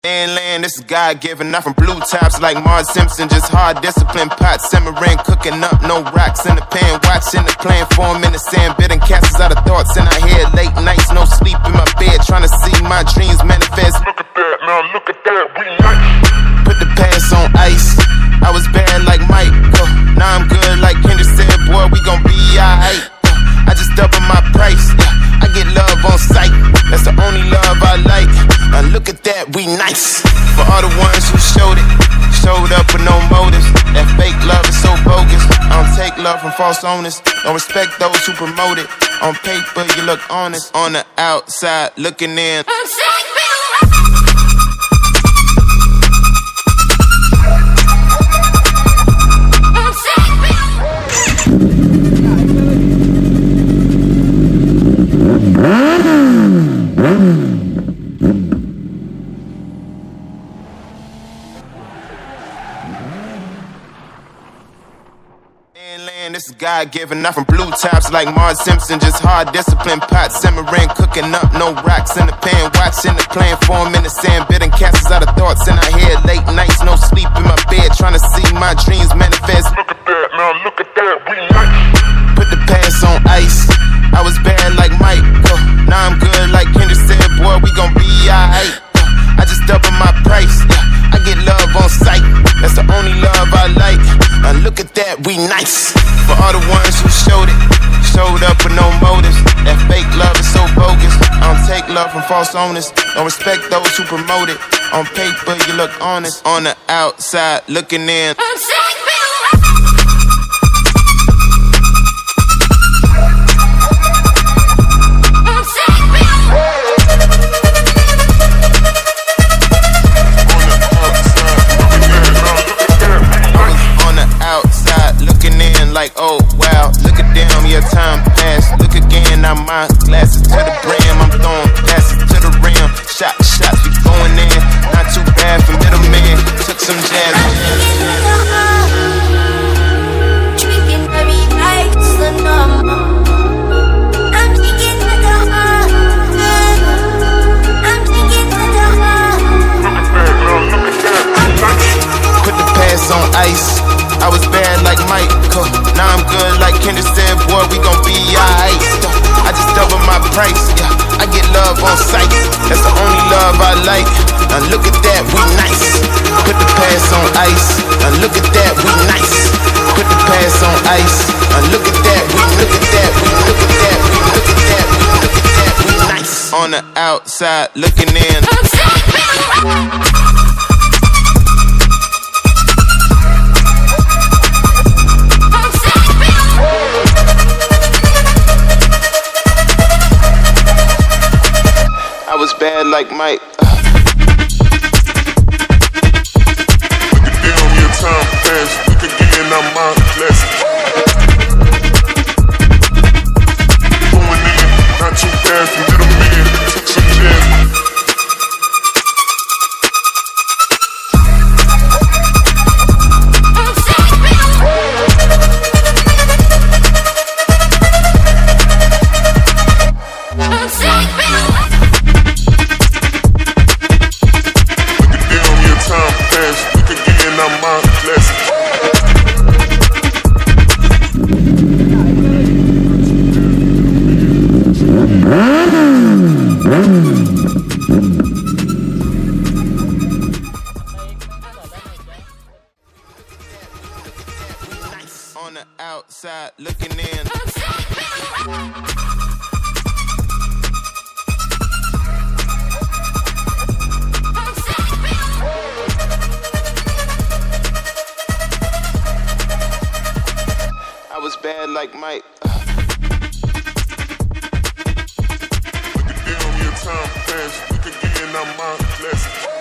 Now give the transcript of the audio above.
Land, this is God-given, not from blue tops like Mars Simpson. Just hard discipline, pot simmering, cooking up, no rocks in the pan. Watching the plan form in the sand, bidding castles out of thoughts in our head. Late nights, no sleep in my bed, trying to see my dreams manifest. Look at that, now look at that, we nice. Put the past on ice, I was bad like Mike. Now I'm good like Kendrick said, boy, we gon' be alright. I just double my price, I get love on sight. That's the only love I like. Now look at that, we nice. For all the ones who showed up with no motives. That fake love is so bogus. I don't take love from false owners. Don't respect those who promote it. On paper, you look honest. On the outside, looking in. I'm sick. This is God-given, not from blue tops like Mars Simpson. Just hard discipline, pot simmering, cooking up, no rocks in the pan. Watching the plan form in the sand, bidding castles out of thoughts in our head. Late nights, no sleep in my bed, trying to see my dreams manifest. Look at that, now look at that, we nice. Put the past on ice, I was bad like Mike. Now I'm good like Kendrick said, boy, we gon' be alright. I just double my price, I get love on sight. That's the only love I like. Now look at that, we nice. For all the ones who showed up with no motives. That fake love is so bogus. I don't take love from false owners. Don't respect those who promote it. On paper, you look honest. On the outside, looking in. I'm sick. Like, oh wow, look at them, your time passed. Look again, now my glasses to the brim. I'm throwing passes to the rim. Shots, we going in. Not too bad for middleman. Took some jazz. Drinking very nice, I'm taking to the heart. I'm taking to the heart. Put the past on ice, I was bad like Mike. Now I'm good like Kendrick said, boy, we gon' be alright. I just double my price, I get love on sight. That's the only love I like. Now look at that, we nice. Put the past on ice. Now look at that, we nice. Put the past on ice. Now look at that, we look at that, we look at that, we look at that, we look at that, we nice. On the outside, looking in. I was bad like Mike. Damn, your time passed. Look again, now my glasses. Going in, not too bad for middleman. Took some jazz. On the outside, looking in. I was bad like Mike. Look at them, your time passed. Look again, now my glasses.